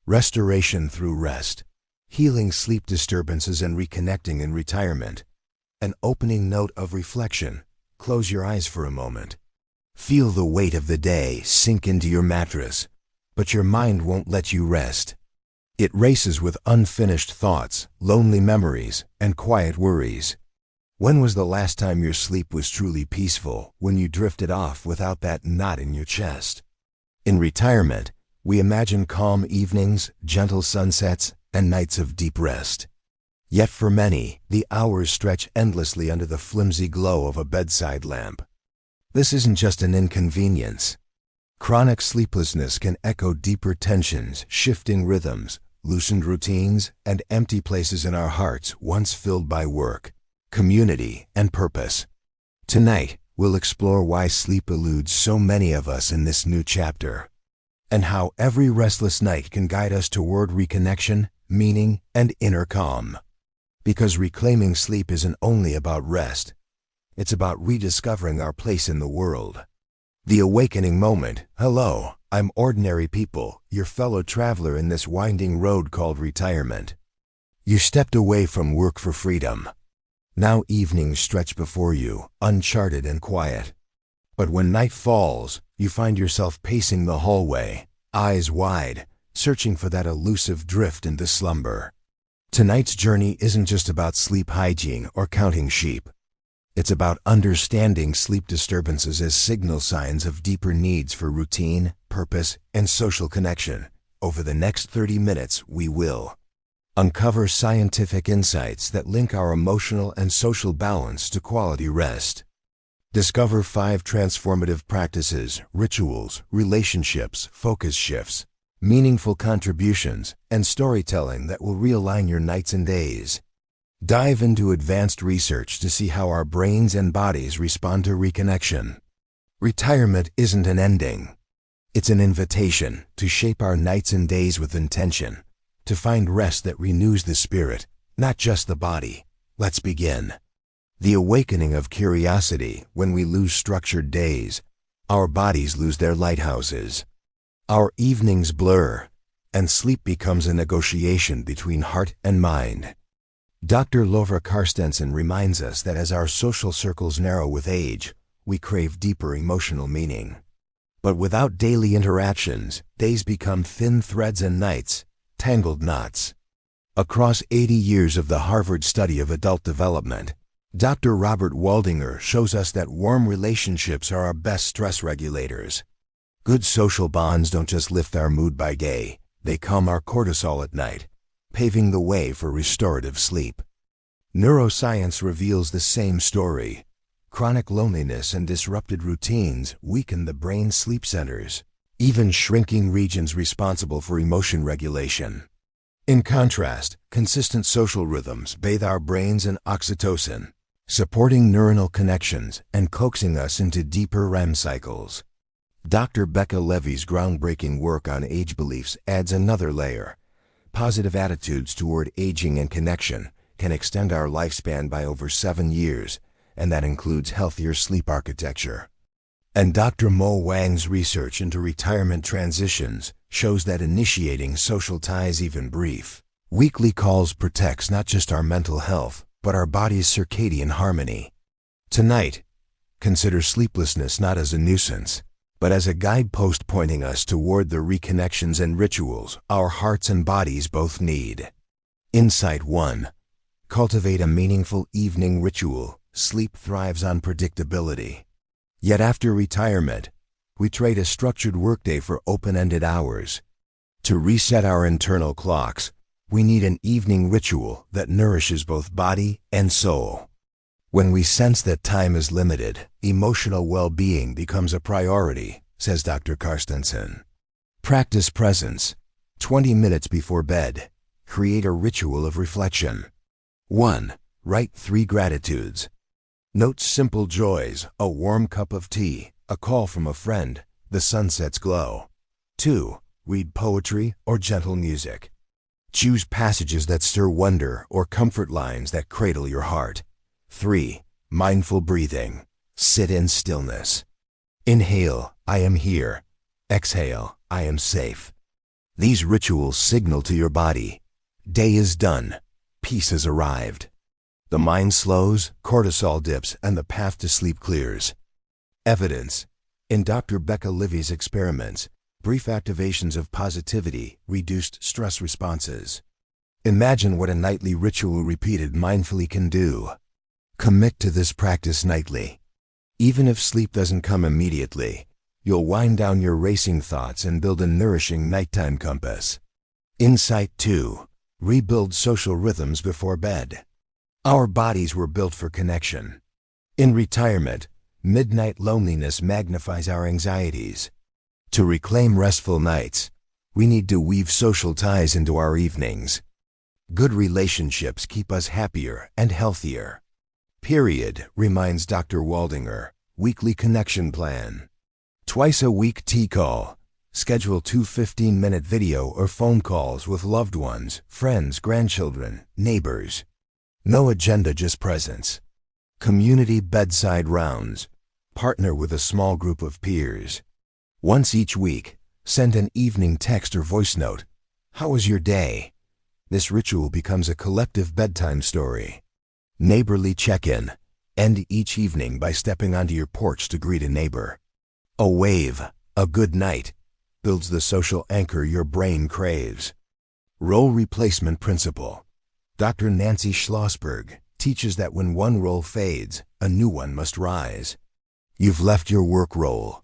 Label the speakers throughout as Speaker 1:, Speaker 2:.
Speaker 1: Restoration through rest. Healing sleep disturbances and reconnecting in retirement. An opening note of reflection. Close your eyes for a moment. Feel the weight of the day sink into your mattress, but your mind won't let you rest. It races with unfinished thoughts, lonely memories, and quiet worries. When was the last time your sleep was truly peaceful, when you drifted off without that knot in your chest? In retirement, we imagine calm evenings, gentle sunsets, and nights of deep rest. Yet for many, the hours stretch endlessly under the flimsy glow of a bedside lamp. This isn't just an inconvenience. Chronic sleeplessness can echo deeper tensions, shifting rhythms, loosened routines, and empty places in our hearts once filled by work, community, and purpose. Tonight, we'll explore why sleep eludes so many of us in this new chapter, and how every restless night can guide us toward reconnection, meaning, and inner calm. Because reclaiming sleep isn't only about rest, it's about rediscovering our place in the world. The awakening moment. Hello, I'm ordinary people, your fellow traveler in this winding road called retirement. You stepped away from work for freedom. Now evenings stretch before you, uncharted and quiet. But when night falls, you find yourself pacing the hallway, eyes wide, searching for that elusive drift into slumber. Tonight's journey isn't just about sleep hygiene or counting sheep. It's about understanding sleep disturbances as signal signs of deeper needs for routine, purpose, and social connection. Over the next 30 minutes, we will uncover scientific insights that link our emotional and social balance to quality rest. Discover 5 transformative practices, rituals, relationships, focus shifts, meaningful contributions, and storytelling that will realign your nights and days. Dive into advanced research to see how our brains and bodies respond to reconnection. Retirement isn't an ending. It's an invitation to shape our nights and days with intention, to find rest that renews the spirit, not just the body. Let's begin. The awakening of curiosity. When we lose structured days, our bodies lose their lighthouses. Our evenings blur, and sleep becomes a negotiation between heart and mind. Dr. Lova Carstensen reminds us that as our social circles narrow with age, we crave deeper emotional meaning. But without daily interactions, days become thin threads and nights, tangled knots. Across 80 years of the Harvard study of adult development, Dr. Robert Waldinger shows us that warm relationships are our best stress regulators. Good social bonds don't just lift our mood by day, they calm our cortisol at night, paving the way for restorative sleep. Neuroscience reveals the same story. Chronic loneliness and disrupted routines weaken the brain's sleep centers, even shrinking regions responsible for emotion regulation. In contrast, consistent social rhythms bathe our brains in oxytocin, supporting neuronal connections and coaxing us into deeper REM cycles. Dr. Becca Levy's groundbreaking work on age beliefs adds another layer. Positive attitudes toward aging and connection can extend our lifespan by over 7 years, and that includes healthier sleep architecture. And Dr. Mo Wang's research into retirement transitions shows that initiating social ties, even brief, weekly calls protects not just our mental health, but our body's circadian harmony. Tonight, consider sleeplessness not as a nuisance, but as a guidepost pointing us toward the reconnections and rituals our hearts and bodies both need. Insight 1. Cultivate a meaningful evening ritual. Sleep thrives on predictability. Yet after retirement, we trade a structured workday for open-ended hours. To reset our internal clocks, we need an evening ritual that nourishes both body and soul. When we sense that time is limited, emotional well-being becomes a priority, says Dr. Carstensen. Practice presence. 20 minutes before bed, create a ritual of reflection. 1. Write 3 gratitudes. Note simple joys, a warm cup of tea, a call from a friend, the sunset's glow. 2. Read poetry or gentle music. Choose passages that stir wonder or comfort lines that cradle your heart. 3. Mindful breathing. Sit in stillness. Inhale, I am here. Exhale, I am safe. These rituals signal to your body, day is done, peace has arrived. The mind slows, cortisol dips, and the path to sleep clears. Evidence. In Dr. Becca Livy's experiments, brief activations of positivity reduced stress responses. Imagine what a nightly ritual repeated mindfully can do. Commit to this practice nightly. Even if sleep doesn't come immediately, you'll wind down your racing thoughts and build a nourishing nighttime compass. Insight 2. Rebuild social rhythms before bed. Our bodies were built for connection. In retirement, midnight loneliness magnifies our anxieties. To reclaim restful nights, we need to weave social ties into our evenings. Good relationships keep us happier and healthier. Period, reminds Dr. Waldinger. Weekly connection plan. Twice a week tea call. Schedule 2 15-minute video or phone calls with loved ones, friends, grandchildren, neighbors. No agenda, just presence. Community bedside rounds. Partner with a small group of peers. Once each week, send an evening text or voice note. How was your day? This ritual becomes a collective bedtime story. Neighborly check-in. End each evening by stepping onto your porch to greet a neighbor. A wave, a good night, builds the social anchor your brain craves. Role replacement principle. Dr. Nancy Schlossberg teaches that when one role fades, a new one must rise. You've left your work role.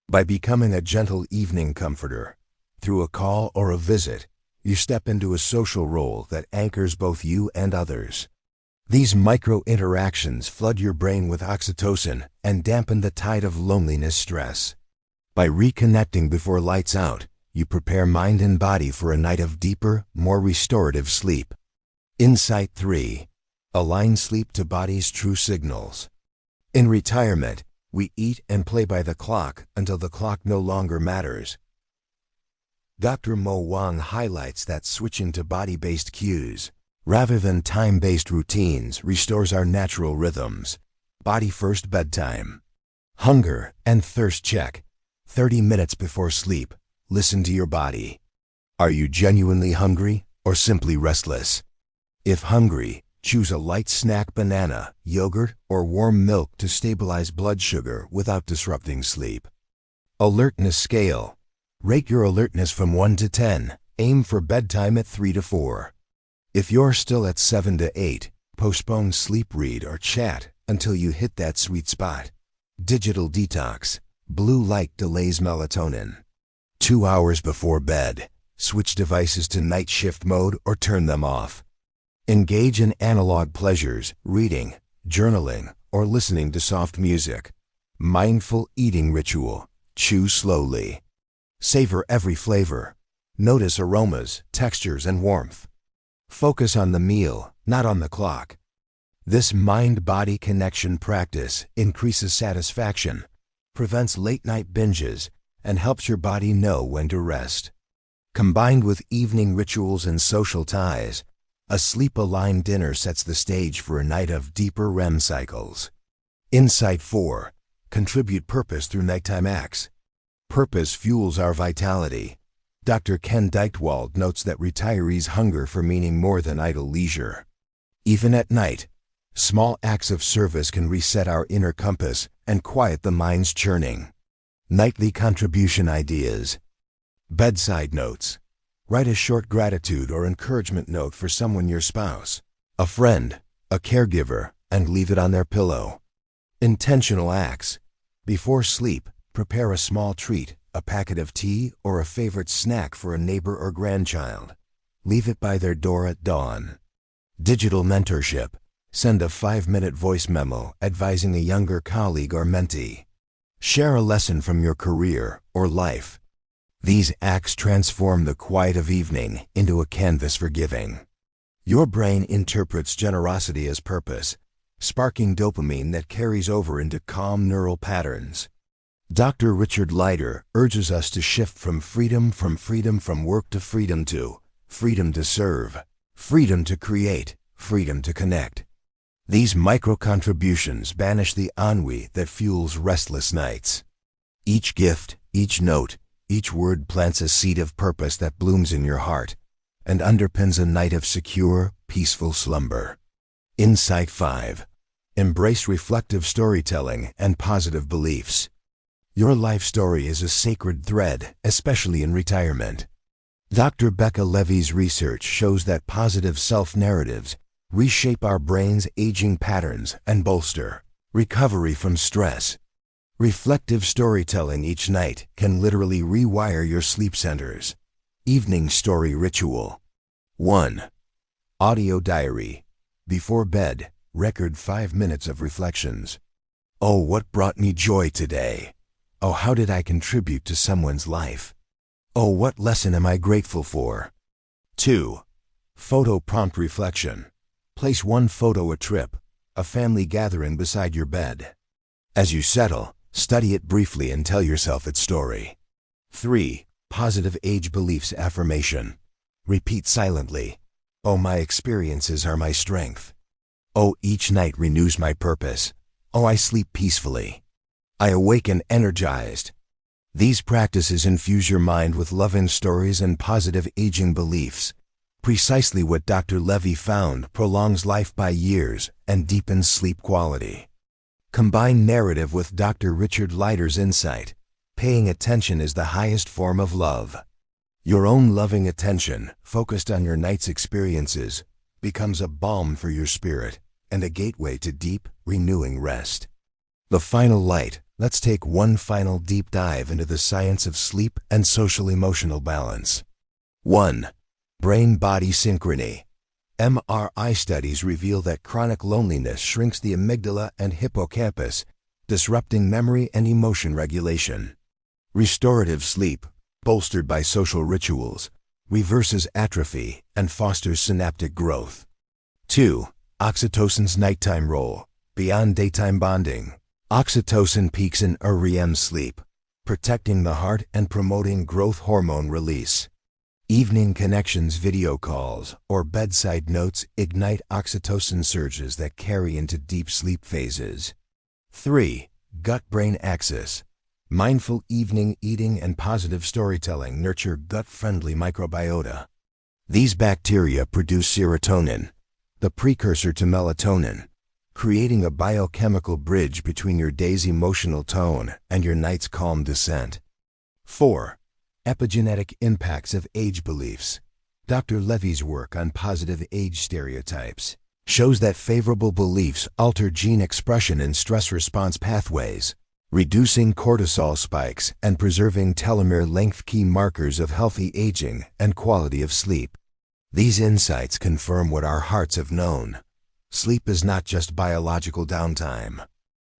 Speaker 1: By becoming a gentle evening comforter, through a call or a visit, you step into a social role that anchors both you and others. These micro-interactions flood your brain with oxytocin and dampen the tide of loneliness stress. By reconnecting before lights out, you prepare mind and body for a night of deeper, more restorative sleep. Insight 3. Align sleep to body's true signals. In retirement, we eat and play by the clock until the clock no longer matters. Dr. Mo Wang highlights that switching to body-based cues, rather than time-based routines, restores our natural rhythms. Body-first bedtime. Hunger and thirst check. 30 minutes before sleep, listen to your body. Are you genuinely hungry or simply restless? If hungry, choose a light snack, banana, yogurt, or warm milk to stabilize blood sugar without disrupting sleep. Alertness scale. Rate your alertness from 1 to 10. Aim for bedtime at 3 to 4. If you're still at 7 to 8, postpone sleep, read, or chat until you hit that sweet spot. Digital detox. Blue light delays melatonin. 2 hours before bed, switch devices to night shift mode or turn them off. Engage in analog pleasures, reading, journaling, or listening to soft music. Mindful eating ritual. Chew slowly. Savor every flavor. Notice aromas, textures, and warmth. Focus on the meal, not on the clock. This mind-body connection practice increases satisfaction, prevents late-night binges, and helps your body know when to rest. Combined with evening rituals and social ties, a sleep-aligned dinner sets the stage for a night of deeper REM cycles. Insight 4. Contribute purpose through nighttime acts. Purpose fuels our vitality. Dr. Ken Deichtwald notes that retirees hunger for meaning more than idle leisure. Even at night, small acts of service can reset our inner compass and quiet the mind's churning. Nightly contribution ideas. Bedside notes. Write a short gratitude or encouragement note for someone, your spouse, a friend, a caregiver, and leave it on their pillow. Intentional acts. Before sleep, prepare a small treat, a packet of tea, or a favorite snack for a neighbor or grandchild. Leave it by their door at dawn. Digital mentorship. Send a 5-minute voice memo advising a younger colleague or mentee. Share a lesson from your career or life. These acts transform the quiet of evening into a canvas for giving. Your brain interprets generosity as purpose, sparking dopamine that carries over into calm neural patterns. Dr. Richard Leider urges us to shift from freedom from work to freedom to serve, freedom to create, freedom to connect. These micro-contributions banish the ennui that fuels restless nights. Each gift, each note, Each word plants a seed of purpose that blooms in your heart and underpins a night of secure, peaceful slumber. Insight 5. Embrace reflective storytelling and positive beliefs. Your life story is a sacred thread, especially in retirement. Dr. Becca Levy's research shows that positive self-narratives reshape our brain's aging patterns and bolster recovery from stress. Reflective storytelling each night can literally rewire your sleep centers. Evening story ritual. 1. Audio diary. Before bed, record 5 minutes of reflections. Oh, what brought me joy today? Oh, how did I contribute to someone's life? Oh, what lesson am I grateful for? 2. Photo prompt reflection. Place one photo a trip, a family gathering beside your bed. As you settle, study it briefly and tell yourself its story. 3. Positive age beliefs affirmation. Repeat silently. Oh, my experiences are my strength. Oh, each night renews my purpose. Oh, I sleep peacefully. I awaken energized. These practices infuse your mind with loving stories and positive aging beliefs. Precisely what Dr. Levy found prolongs life by years and deepens sleep quality. Combine narrative with Dr. Richard Leider's insight. Paying attention is the highest form of love. Your own loving attention, focused on your night's experiences, becomes a balm for your spirit and a gateway to deep, renewing rest. The final light. Let's take one final deep dive into the science of sleep and social-emotional balance. 1. Brain-body synchrony. MRI studies reveal that chronic loneliness shrinks the amygdala and hippocampus, disrupting memory and emotion regulation. Restorative sleep, bolstered by social rituals, reverses atrophy and fosters synaptic growth. 2. Oxytocin's nighttime role. Beyond daytime bonding, oxytocin peaks in REM sleep, protecting the heart and promoting growth hormone release. Evening connections, video calls, or bedside notes ignite oxytocin surges that carry into deep sleep phases. 3. Gut-brain axis. Mindful evening eating and positive storytelling nurture gut-friendly microbiota. These bacteria produce serotonin, the precursor to melatonin, creating a biochemical bridge between your day's emotional tone and your night's calm descent. 4. Epigenetic impacts of age beliefs. Dr. Levy's work on positive age stereotypes shows that favorable beliefs alter gene expression in stress response pathways, reducing cortisol spikes and preserving telomere length, key markers of healthy aging and quality of sleep. These insights confirm what our hearts have known. Sleep is not just biological downtime.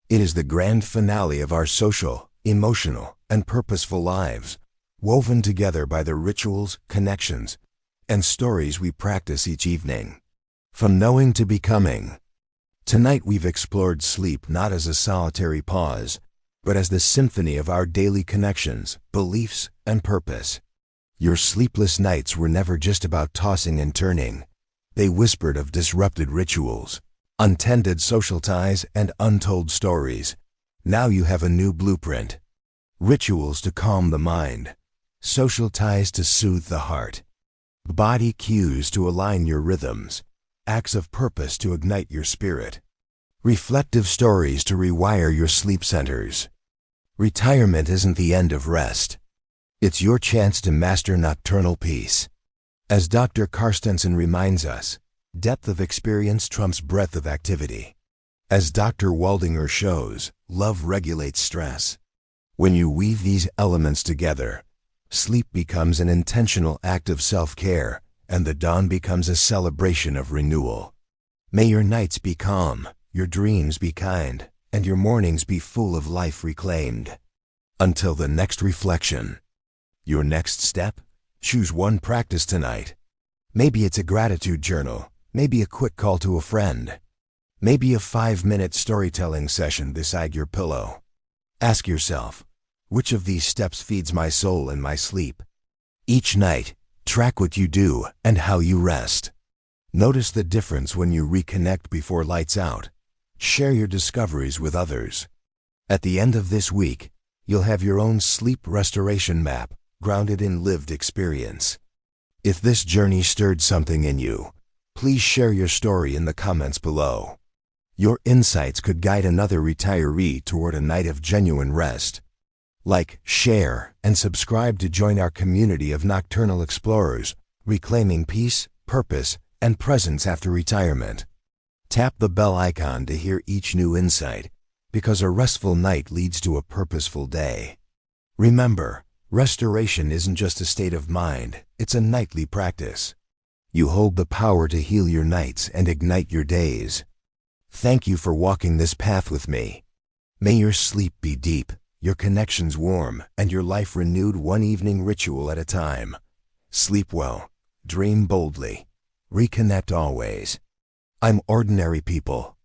Speaker 1: It is the grand finale of our social, emotional, and purposeful lives, woven together by the rituals, connections, and stories we practice each evening. From knowing to becoming. Tonight we've explored sleep not as a solitary pause, but as the symphony of our daily connections, beliefs, and purpose. Your sleepless nights were never just about tossing and turning. They whispered of disrupted rituals, untended social ties, and untold stories. Now you have a new blueprint. Rituals to calm the mind, social ties to soothe the heart, body cues to align your rhythms, acts of purpose to ignite your spirit, reflective stories to rewire your sleep centers. Retirement isn't the end of rest. It's your chance to master nocturnal peace. As Dr. Carstensen reminds us, depth of experience trumps breadth of activity. As Dr. Waldinger shows, love regulates stress. When you weave these elements together, sleep becomes an intentional act of self-care, and the dawn becomes a celebration of renewal. May your nights be calm, your dreams be kind, and your mornings be full of life reclaimed. Until the next reflection. Your next step? Choose one practice tonight. Maybe it's a gratitude journal, maybe a quick call to a friend, maybe a 5-minute storytelling session beside your pillow. Ask yourself, which of these steps feeds my soul in my sleep? Each night, track what you do and how you rest. Notice the difference when you reconnect before lights out. Share your discoveries with others. At the end of this week, you'll have your own sleep restoration map, grounded in lived experience. If this journey stirred something in you, please share your story in the comments below. Your insights could guide another retiree toward a night of genuine rest. Like, share, and subscribe to join our community of nocturnal explorers, reclaiming peace, purpose, and presence after retirement. Tap the bell icon to hear each new insight, because a restful night leads to a purposeful day. Remember, restoration isn't just a state of mind, it's a nightly practice. You hold the power to heal your nights and ignite your days. Thank you for walking this path with me. May your sleep be deep, your connections warm, and your life renewed one evening ritual at a time. Sleep well, dream boldly, reconnect always. I'm Ordinary People,